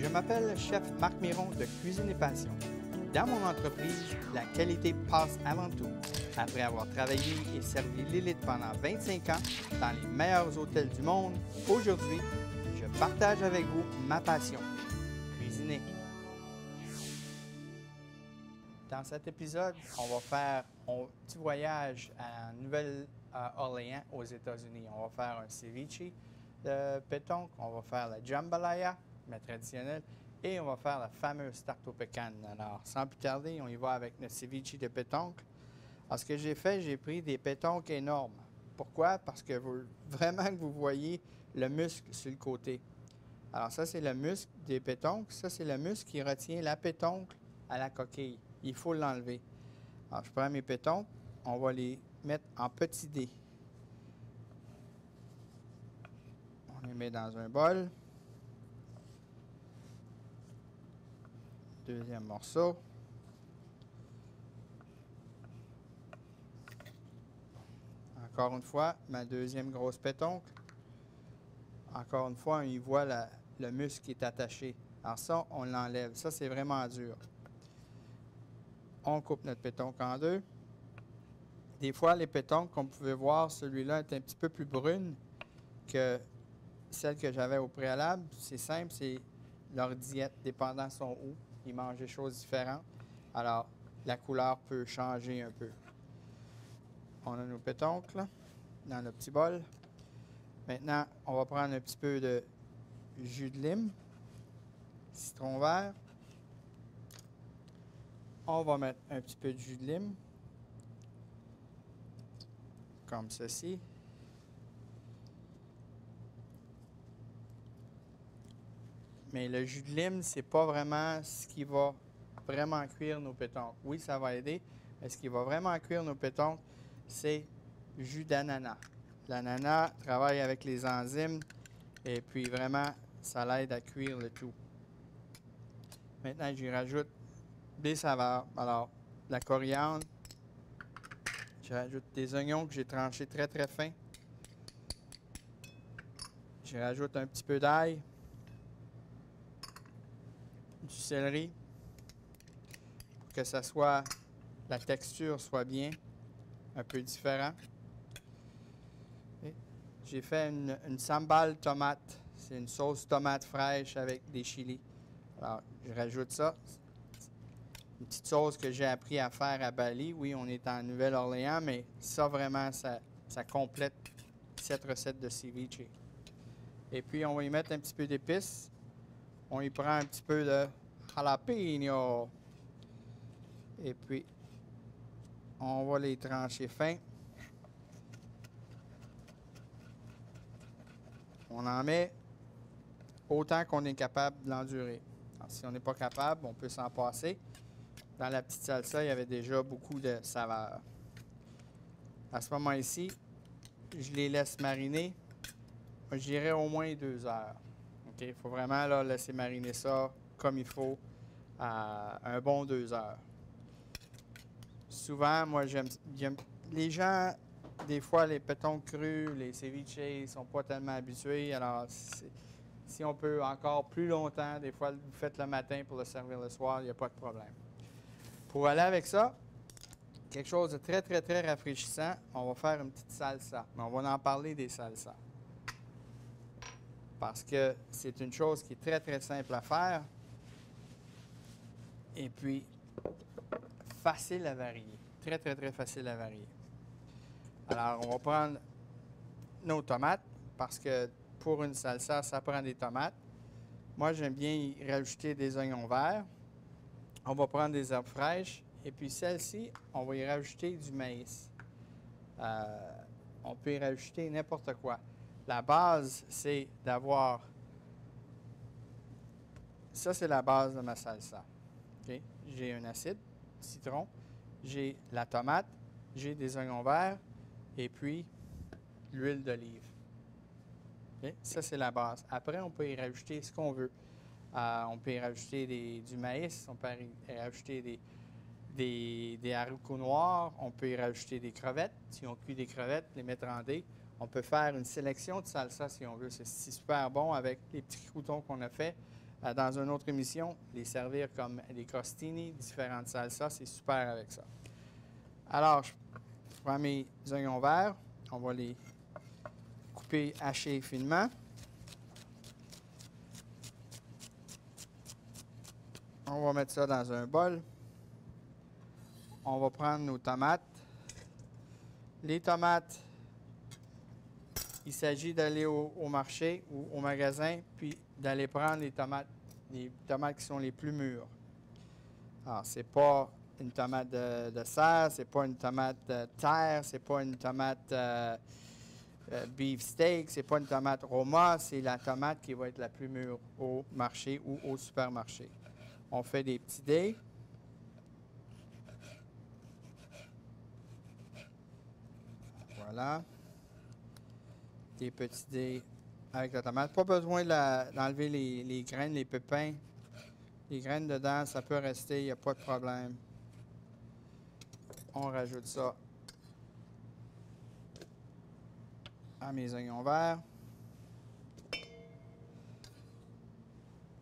Je m'appelle chef Marc Miron de Cuisine et Passion. Dans mon entreprise, la qualité passe avant tout. Après avoir travaillé et servi l'élite pendant 25 ans dans les meilleurs hôtels du monde, aujourd'hui, je partage avec vous ma passion, cuisiner. Dans cet épisode, on va faire un petit voyage à Nouvelle-Orléans aux États-Unis. On va faire un ceviche de pétanque, on va faire la jambalaya, mais traditionnelle, et on va faire la fameuse tarte aux pécanes. Alors, sans plus tarder, on y va avec notre ceviche de pétanque. Alors, ce que j'ai fait, j'ai pris des pétanques énormes. Pourquoi? Parce que vraiment que vous voyez le muscle sur le côté. Alors, ça, c'est le muscle des pétoncles. Ça, c'est le muscle qui retient la pétoncle à la coquille. Il faut l'enlever. Alors, je prends mes pétoncles. On va les mettre en petits dés. On les met dans un bol. Deuxième morceau. Encore une fois, ma deuxième grosse pétoncle. Encore une fois, on y voit le muscle qui est attaché. Alors ça, on l'enlève. Ça, c'est vraiment dur. On coupe notre pétoncle en deux. Des fois, les pétoncles, comme vous pouvez voir, celui-là est un petit peu plus brune que celle que j'avais au préalable. C'est simple, c'est leur diète, dépendant son où. Ils mangent des choses différentes. Alors, la couleur peut changer un peu. On a nos pétoncles là, dans le petit bol. Maintenant, on va prendre un petit peu de jus de lime, citron vert. On va mettre un petit peu de jus de lime, comme ceci. Mais le jus de lime, c'est pas vraiment ce qui va vraiment cuire nos pétoncles. Oui, ça va aider, mais ce qui va vraiment cuire nos pétoncles, c'est jus d'ananas. L'ananas travaille avec les enzymes et puis vraiment, ça l'aide à cuire le tout. Maintenant, j'y rajoute des saveurs. Alors, la coriandre. Je rajoute des oignons que j'ai tranchés très très fins. Je rajoute un petit peu d'ail. Du céleri. Pour que ça soit, la texture soit bien, un peu différent. J'ai fait une sambal tomate. C'est une sauce tomate fraîche avec des chilis. Alors, je rajoute ça. Une petite sauce que j'ai appris à faire à Bali. Oui, on est en Nouvelle-Orléans, mais ça, vraiment, ça complète cette recette de ceviche. Et puis, on va y mettre un petit peu d'épices. On y prend un petit peu de jalapeno. Et puis, on va les trancher fins. On en met autant qu'on est capable de l'endurer. Si on n'est pas capable, on peut s'en passer. Dans la petite salsa, il y avait déjà beaucoup de saveur. À ce moment-ci, je les laisse mariner. Je dirais au moins 2 heures. OK? Il faut vraiment là, laisser mariner ça comme il faut à un bon 2 heures. Souvent, moi, j'aime les gens, des fois, les pétons crus, les ceviches, ils ne sont pas tellement habitués. Alors, si on peut encore plus longtemps, des fois, vous faites le matin pour le servir le soir, il n'y a pas de problème. Pour aller avec ça, quelque chose de très, très, très rafraîchissant, on va faire une petite salsa. Mais on va en parler des salsas. Parce que c'est une chose qui est très, très simple à faire. Et puis, facile à varier. Très, très, très facile à varier. Alors, on va prendre nos tomates, parce que pour une salsa, ça prend des tomates. Moi, j'aime bien y rajouter des oignons verts. On va prendre des herbes fraîches. Et puis celle-ci, on va y rajouter du maïs. On peut y rajouter n'importe quoi. La base, c'est d'avoir... Ça, c'est la base de ma salsa. Okay? J'ai un acide, citron, j'ai la tomate, j'ai des oignons verts et puis l'huile d'olive. Okay? Ça, c'est la base. Après, on peut y rajouter ce qu'on veut. On peut y rajouter du maïs, on peut y rajouter des haricots noirs, on peut y rajouter des crevettes. Si on cuit des crevettes, les mettre en dés. On peut faire une sélection de salsa si on veut. C'est super bon avec les petits croûtons qu'on a fait. dans une autre émission, les servir comme des crostini, différentes salsas, c'est super avec ça. Alors, je prends mes oignons verts, on va les couper, hacher finement. On va mettre ça dans un bol. On va prendre nos tomates. Les tomates, il s'agit d'aller au marché ou au magasin, puis d'aller prendre les tomates qui sont les plus mûres. Alors, c'est pas une tomate de serre, c'est pas une tomate de terre, c'est pas une tomate beefsteak, c'est pas une tomate Roma, c'est la tomate qui va être la plus mûre au marché ou au supermarché. On fait des petits dés. Voilà. Des petits dés avec la tomate. Pas besoin d'enlever les graines, les pépins. Les graines dedans, ça peut rester, il n'y a pas de problème. On rajoute ça à mes oignons verts.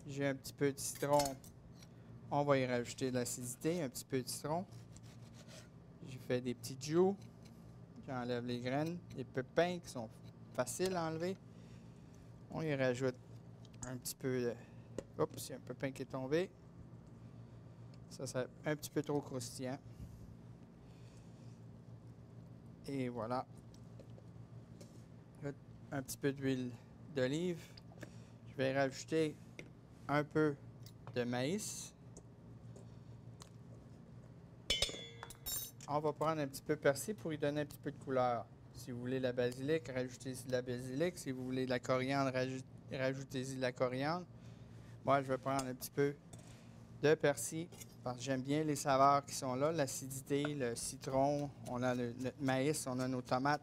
J'ai un petit peu de citron. On va y rajouter de l'acidité, un petit peu de citron. J'ai fait des petits jus. J'enlève les graines, les pépins qui sont faciles à enlever. On y rajoute un petit peu de... Oups, il y a un pépin qui est tombé. Ça, c'est un petit peu trop croustillant. Et voilà. Un petit peu d'huile d'olive. Je vais rajouter un peu de maïs. On va prendre un petit peu de persil pour lui donner un petit peu de couleur. Si vous voulez la basilic, rajoutez-y de la basilic. Si vous voulez de la coriandre, rajoutez-y de la coriandre. Moi, je vais prendre un petit peu de persil parce que j'aime bien les saveurs qui sont là, l'acidité, le citron, on a notre maïs, on a nos tomates.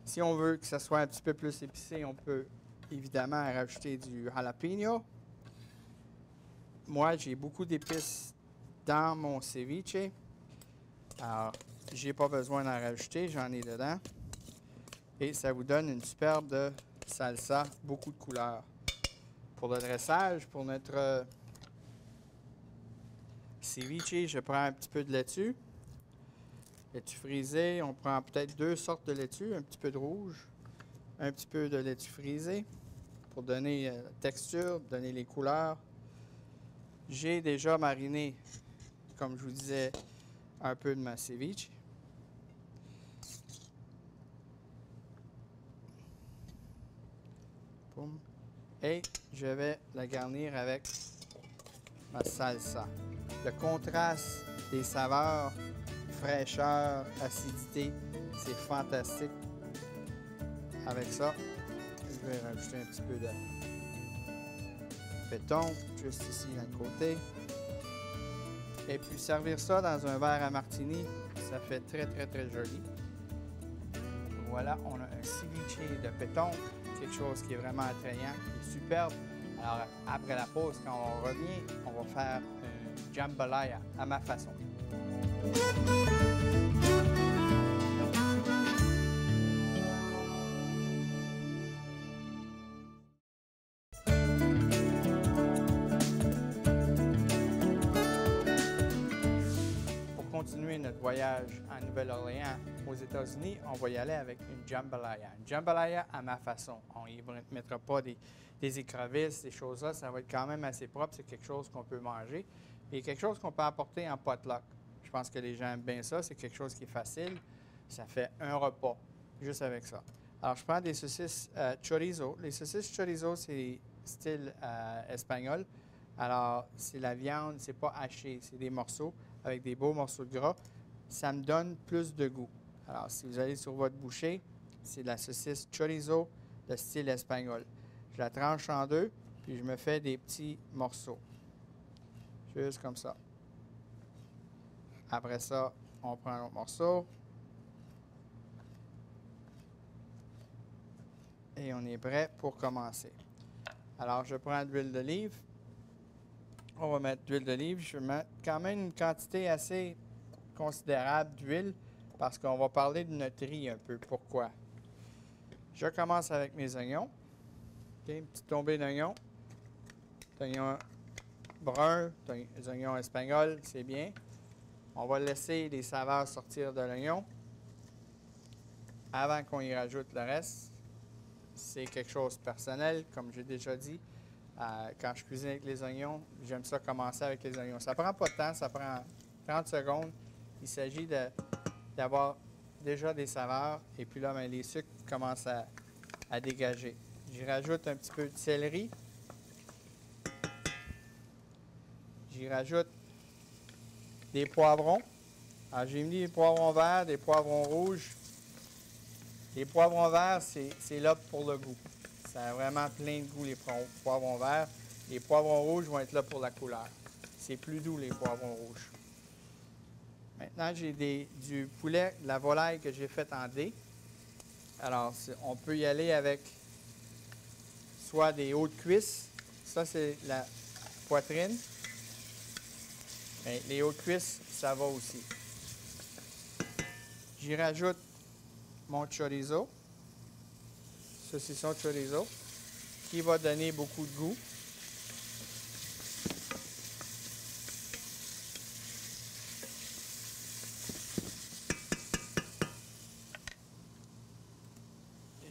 Si on veut que ça soit un petit peu plus épicé, on peut évidemment rajouter du jalapeno. Moi, j'ai beaucoup d'épices dans mon ceviche. Alors, j'ai pas besoin d'en rajouter, j'en ai dedans. Et ça vous donne une superbe salsa, beaucoup de couleurs. Pour le dressage, pour notre ceviche, je prends un petit peu de laitue. Laitue frisée, on prend peut-être 2 sortes de laitue, un petit peu de rouge, un petit peu de laitue frisée pour donner la texture, donner les couleurs. J'ai déjà mariné, comme je vous disais, un peu de ma ceviche. Boum. Et je vais la garnir avec ma salsa. Le contraste des saveurs, fraîcheur, acidité, c'est fantastique. Avec ça, je vais rajouter un petit peu de péton, juste ici d'un côté. Et puis servir ça dans un verre à martini, ça fait très joli. Voilà, on a un ceviche de péton, quelque chose qui est vraiment attrayant, qui est superbe. Alors après la pause, quand on revient, on va faire un jambalaya à ma façon. Continuer notre voyage en Nouvelle-Orléans aux États-Unis, on va y aller avec une jambalaya. Une jambalaya à ma façon. On n'y mettra pas des écrevisses, des choses-là. Ça va être quand même assez propre. C'est quelque chose qu'on peut manger. Et quelque chose qu'on peut apporter en potluck. Je pense que les gens aiment bien ça. C'est quelque chose qui est facile. Ça fait un repas, juste avec ça. Alors, je prends des saucisses chorizo. Les saucisses chorizo, c'est style espagnol. Alors, c'est la viande, c'est pas haché, c'est des morceaux avec des beaux morceaux de gras. Ça me donne plus de goût. Alors, si vous allez sur votre boucher, c'est de la saucisse chorizo de style espagnol. Je la tranche en deux, puis je me fais des petits morceaux. Juste comme ça. Après ça, on prend un autre morceau. Et on est prêt pour commencer. Alors, je prends de l'huile d'olive. On va mettre de l'huile d'olive. Je vais mettre quand même une quantité assez considérable d'huile parce qu'on va parler de notre riz un peu. Pourquoi? Je commence avec mes oignons. Okay, une petite tombée d'oignons. Oignons bruns, des oignons espagnols, c'est bien. On va laisser les saveurs sortir de l'oignon avant qu'on y rajoute le reste. C'est quelque chose de personnel, comme j'ai déjà dit. Quand je cuisine avec les oignons, j'aime ça commencer avec les oignons. Ça prend pas de temps, ça prend 30 secondes. Il s'agit d'avoir déjà des saveurs et puis là, bien, les sucres commencent à dégager. J'y rajoute un petit peu de céleri. J'y rajoute des poivrons. Alors, j'ai mis des poivrons verts, des poivrons rouges. Les poivrons verts, c'est là pour le goût. Ça a vraiment plein de goût, les poivrons verts. Les poivrons rouges vont être là pour la couleur. C'est plus doux, les poivrons rouges. Maintenant, j'ai du poulet, de la volaille que j'ai faite en dés. Alors, on peut y aller avec soit des hautes cuisses. Ça, c'est la poitrine. Bien, les hautes cuisses, ça va aussi. J'y rajoute mon chorizo, saucisson chorizo, qui va donner beaucoup de goût.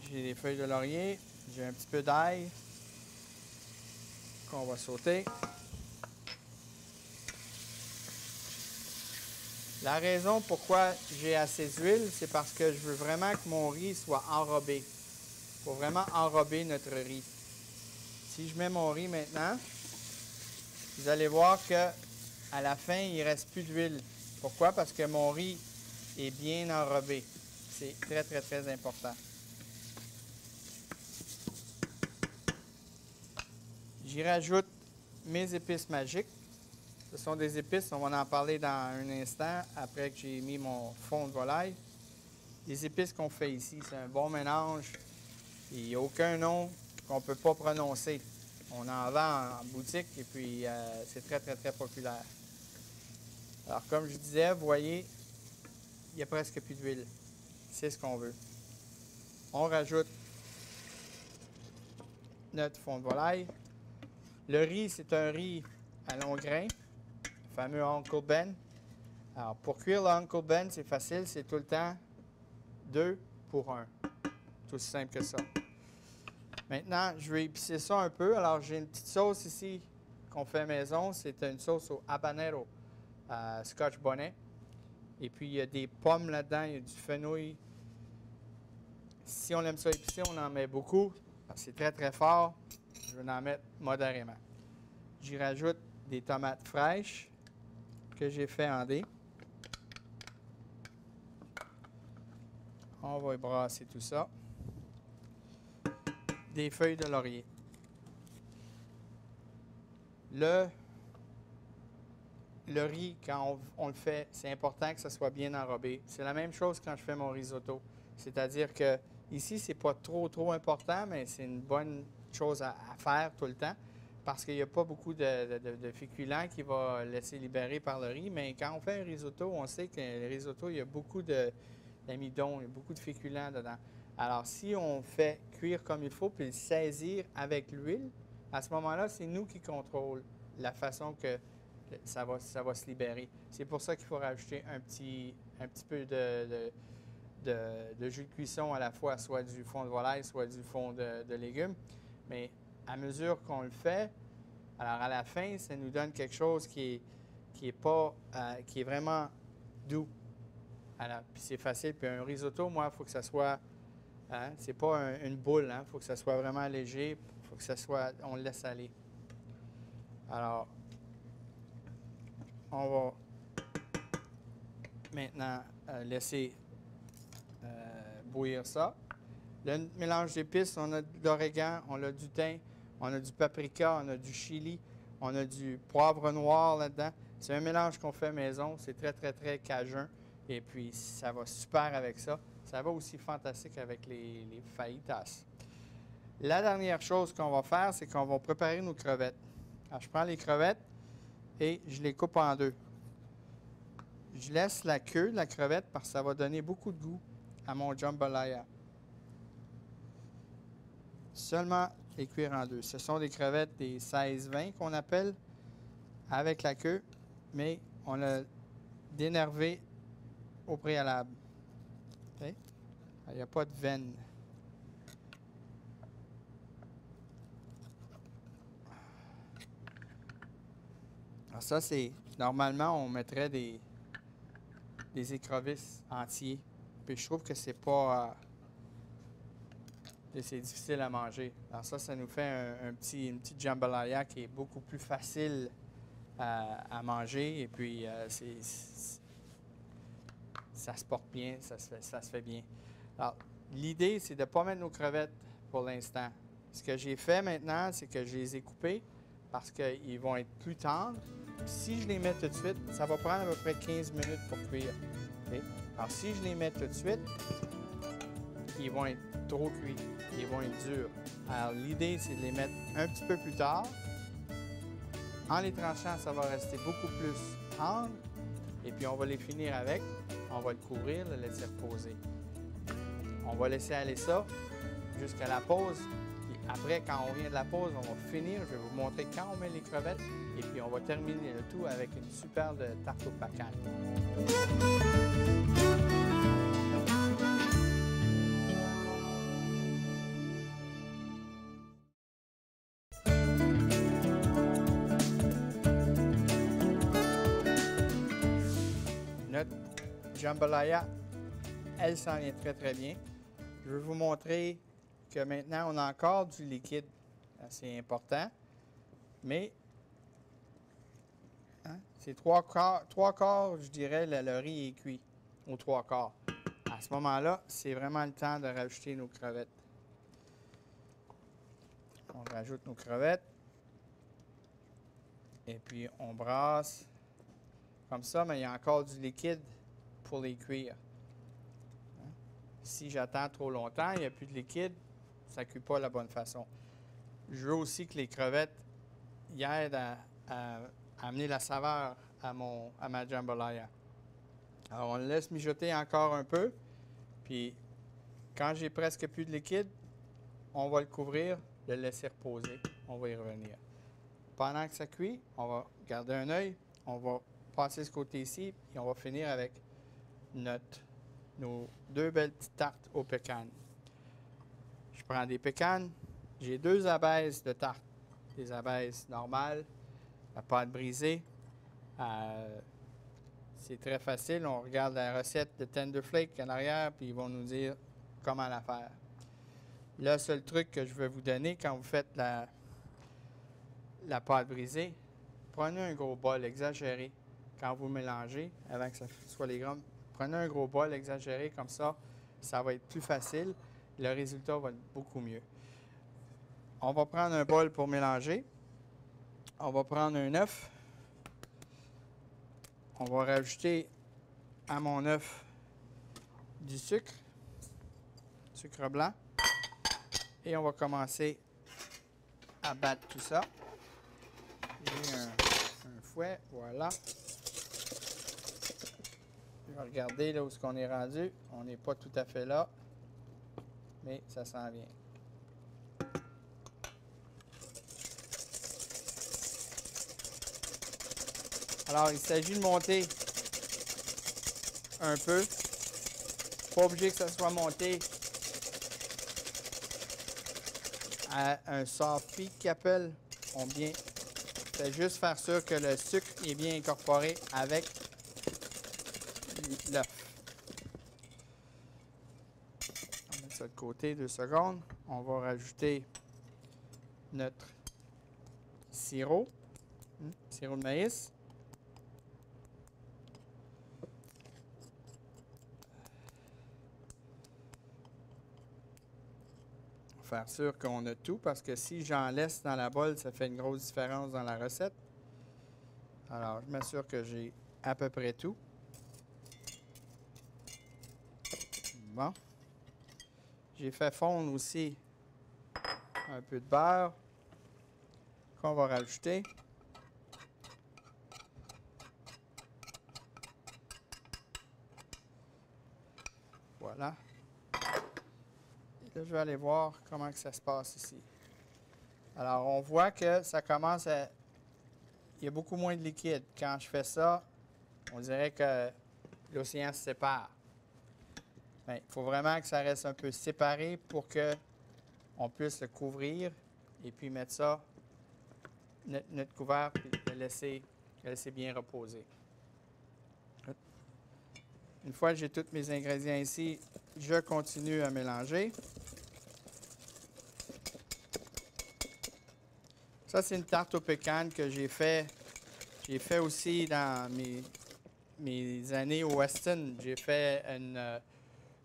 J'ai des feuilles de laurier, j'ai un petit peu d'ail qu'on va sauter. La raison pourquoi j'ai assez d'huile, c'est parce que je veux vraiment que mon riz soit enrobé. Il faut vraiment enrober notre riz. Si je mets mon riz maintenant, vous allez voir qu'à la fin, il ne reste plus d'huile. Pourquoi? Parce que mon riz est bien enrobé. C'est très, très, très important. J'y rajoute mes épices magiques. Ce sont des épices, on va en parler dans un instant, après que j'ai mis mon fond de volaille. Les épices qu'on fait ici, c'est un bon mélange. Il n'y a aucun nom qu'on ne peut pas prononcer. On en vend en boutique et puis c'est très, très, très populaire. Alors, comme je disais, vous voyez, il n'y a presque plus d'huile. C'est ce qu'on veut. On rajoute notre fond de volaille. Le riz, c'est un riz à long grain. Fameux Uncle Ben. Alors, pour cuire le Uncle Ben, c'est facile, c'est tout le temps 2 pour 1. Tout aussi simple que ça. Maintenant, je vais épicer ça un peu. Alors, j'ai une petite sauce ici qu'on fait maison. C'est une sauce au habanero, Scotch bonnet. Et puis, il y a des pommes là-dedans, il y a du fenouil. Si on aime ça épicé, on en met beaucoup. C'est très, très fort. Je vais en mettre modérément. J'y rajoute des tomates fraîches que j'ai fait en dés. On va y brasser tout ça. Des feuilles de laurier. Le riz, quand on le fait, c'est important que ça soit bien enrobé. C'est la même chose quand je fais mon risotto. C'est-à-dire que ici, c'est pas trop important, mais c'est une bonne chose à faire tout le temps. Parce qu'il n'y a pas beaucoup de féculents qui va laisser libérer par le riz. Mais quand on fait un risotto, on sait que le risotto, il y a beaucoup d'amidon, il y a beaucoup de féculents dedans. Alors, si on fait cuire comme il faut, puis le saisir avec l'huile, à ce moment-là, c'est nous qui contrôlons la façon que ça va se libérer. C'est pour ça qu'il faut rajouter un petit peu de jus de cuisson à la fois, soit du fond de volaille, soit du fond de légumes. Mais à mesure qu'on le fait, alors à la fin, ça nous donne quelque chose qui est vraiment doux. Puis c'est facile. Puis un risotto, moi, il faut que ça soit, c'est pas une boule, il faut que ça soit vraiment léger, il faut que ça soit, on le laisse aller. Alors, on va maintenant laisser bouillir ça. Le mélange d'épices, on a de l'origan, on a du thym, on a du paprika, on a du chili, on a du poivre noir là-dedans. C'est un mélange qu'on fait maison. C'est très, très, très cajun. Et puis, ça va super avec ça. Ça va aussi fantastique avec les fajitas. La dernière chose qu'on va faire, c'est qu'on va préparer nos crevettes. Alors, je prends les crevettes et je les coupe en deux. Je laisse la queue de la crevette parce que ça va donner beaucoup de goût à mon jambalaya. Seulement les cuire en deux. Ce sont des crevettes des 16-20 qu'on appelle, avec la queue, mais on l'a dénervé au préalable. Okay? Il n'y a pas de veine. Alors ça, c'est... Normalement, on mettrait des écrevisses entiers. Puis je trouve que c'est pas... c'est difficile à manger. Alors ça nous fait une petite jambalaya qui est beaucoup plus facile à manger. Et puis, ça se porte bien, ça se fait bien. Alors, l'idée, c'est de ne pas mettre nos crevettes pour l'instant. Ce que j'ai fait maintenant, c'est que je les ai coupées parce qu'ils vont être plus tendres. Si je les mets tout de suite, ça va prendre à peu près 15 minutes pour cuire. Okay? Alors, si je les mets tout de suite, ils vont être trop cuits, ils vont être durs. Alors, l'idée, c'est de les mettre un petit peu plus tard. En les tranchant, ça va rester beaucoup plus tendre. Et puis, on va les finir avec. On va le couvrir, le laisser reposer. On va laisser aller ça jusqu'à la pause. Puis après, quand on vient de la pause, on va finir. Je vais vous montrer quand on met les crevettes. Et puis, on va terminer le tout avec une superbe tarte au pacane. Notre jambalaya, elle s'en vient très très bien. Je vais vous montrer que maintenant on a encore du liquide, assez important, mais c'est trois quarts, je dirais, le riz est cuit aux 3/4. À ce moment-là, c'est vraiment le temps de rajouter nos crevettes. On rajoute nos crevettes et puis on brasse comme ça, mais il y a encore du liquide pour les cuire. Si j'attends trop longtemps, il n'y a plus de liquide, ça ne cuit pas de la bonne façon. Je veux aussi que les crevettes y aident à amener la saveur à ma jambalaya. Alors, on le laisse mijoter encore un peu. Puis, quand j'ai presque plus de liquide, on va le couvrir, le laisser reposer. On va y revenir. Pendant que ça cuit, on va garder un œil. On va passer ce côté-ci et on va finir avec nos deux belles petites tartes aux pécanes. Je prends des pécanes. J'ai deux abaises de tarte. Des abaises normales, la pâte brisée. C'est très facile. On regarde la recette de Tender Flake en arrière, puis ils vont nous dire comment la faire. Le seul truc que je vais vous donner quand vous faites la pâte brisée, prenez un gros bol exagéré quand vous mélangez, avant que ça soit les grammes. Prenez un gros bol exagéré comme ça va être plus facile. Le résultat va être beaucoup mieux. On va prendre un bol pour mélanger. On va prendre un œuf. On va rajouter à mon œuf du sucre blanc. Et on va commencer à battre tout ça. J'ai un fouet, voilà. Je vais regarder là où est-ce qu'on est rendu. On n'est pas tout à fait là, mais ça s'en vient. Alors, il s'agit de monter un peu. Pas obligé que ça soit monté à un soft peak qu'ils appellent. C'est juste faire sûr que le sucre est bien incorporé avec l'œuf. On va mettre ça de côté 2 secondes. On va rajouter notre sirop, sirop de maïs. Faire sûr qu'on a tout, parce que si j'en laisse dans la bolle, ça fait une grosse différence dans la recette. Alors, je m'assure que j'ai à peu près tout. Bon. J'ai fait fondre aussi un peu de beurre qu'on va rajouter. Voilà. Là, je vais aller voir comment que ça se passe ici. Alors, on voit que ça commence à... Il y a beaucoup moins de liquide. Quand je fais ça, on dirait que l'océan se sépare. Il faut vraiment que ça reste un peu séparé pour qu'on puisse le couvrir et puis mettre ça, notre couvert, puis le laisser bien reposer. Une fois que j'ai tous mes ingrédients ici, je continue à mélanger. Ça, c'est une tarte aux pécanes que j'ai fait. J'ai fait aussi dans mes années au Weston. J'ai fait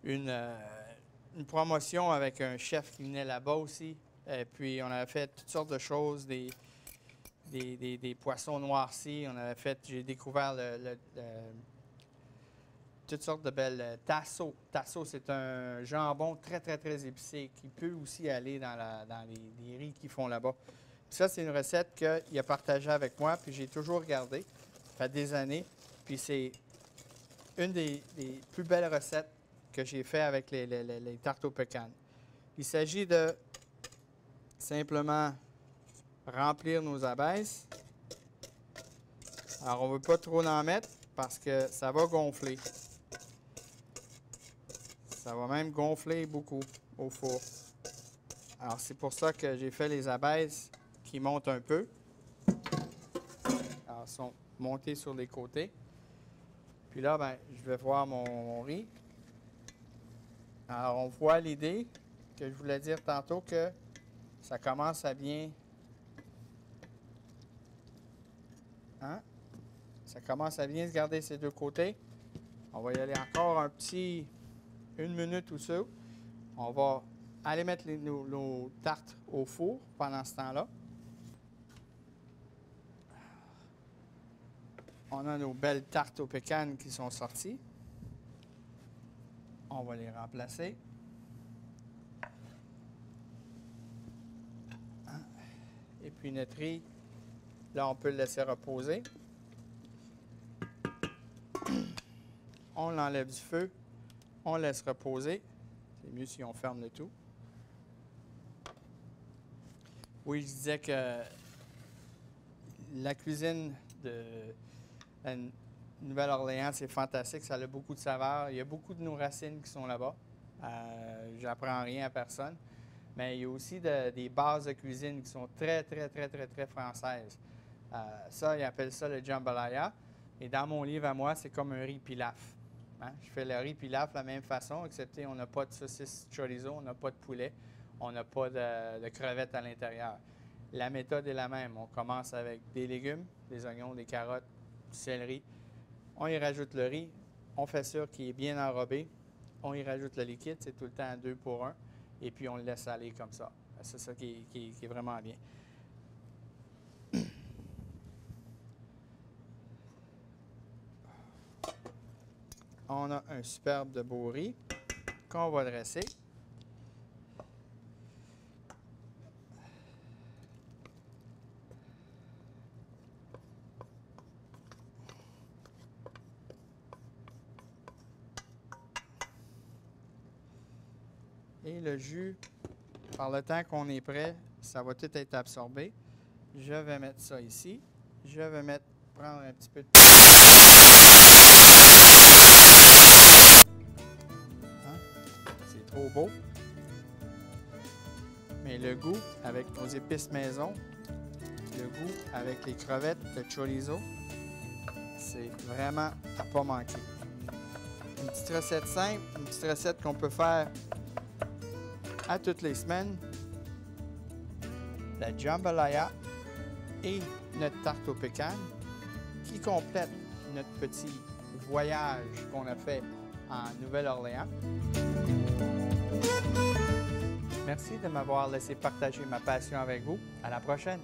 une promotion avec un chef qui venait là-bas aussi. Et puis, on avait fait toutes sortes de choses, des poissons noircis. J'ai découvert toutes sortes de belles tasseaux. Tasseaux, c'est un jambon très, très, très épicé qui peut aussi aller dans les riz qu'ils font là-bas. Ça, c'est une recette qu'il a partagée avec moi, puis j'ai toujours gardée. Ça fait des années. Puis c'est une des plus belles recettes que j'ai fait avec les tartes aux pécanes. Il s'agit de simplement remplir nos abaisses. Alors, on ne veut pas trop en mettre parce que ça va gonfler. Ça va même gonfler beaucoup au four. Alors, c'est pour ça que j'ai fait les abaisses qui montent un peu. Alors, ils sont montés sur les côtés. Puis là, ben, je vais voir mon riz. Alors, on voit l'idée que je voulais dire tantôt que ça commence à bien... Hein? Ça commence à bien se garder ces deux côtés. On va y aller encore une minute ou ça. On va aller mettre nos tartes au four pendant ce temps-là. On a nos belles tartes aux pécanes qui sont sorties. On va les remplacer. Et puis notre riz, là, on peut le laisser reposer. On l'enlève du feu. On laisse reposer. C'est mieux si on ferme le tout. Oui, je disais que la cuisine de la Nouvelle-Orléans, c'est fantastique. Ça a beaucoup de saveurs. Il y a beaucoup de nos racines qui sont là-bas. J'apprends rien à personne. Mais il y a aussi des bases de cuisine qui sont très, très, très, très, très françaises. Ça, ils appellent ça le jambalaya. Et dans mon livre à moi, c'est comme un riz pilaf. Hein? Je fais le riz pilaf de la même façon, excepté on n'a pas de saucisse chorizo, on n'a pas de poulet, on n'a pas de crevettes à l'intérieur. La méthode est la même. On commence avec des légumes, des oignons, des carottes, du céleri. On y rajoute le riz. On fait sûr qu'il est bien enrobé. On y rajoute le liquide. C'est tout le temps 2 pour 1. Et puis, on le laisse aller comme ça. C'est ça qui est vraiment bien. On a un superbe de beau riz qu'on va dresser. Et le jus, par le temps qu'on est prêt, ça va tout être absorbé. Je vais mettre ça ici. Je vais prendre un petit peu de... Hein? C'est trop beau. Mais le goût avec nos épices maison, le goût avec les crevettes de chorizo, c'est vraiment à pas manquer. Une petite recette simple, une petite recette qu'on peut faire à toutes les semaines. La jambalaya et notre tarte aux pécanes qui complète notre petit voyage qu'on a fait en Nouvelle-Orléans. Merci de m'avoir laissé partager ma passion avec vous. À la prochaine!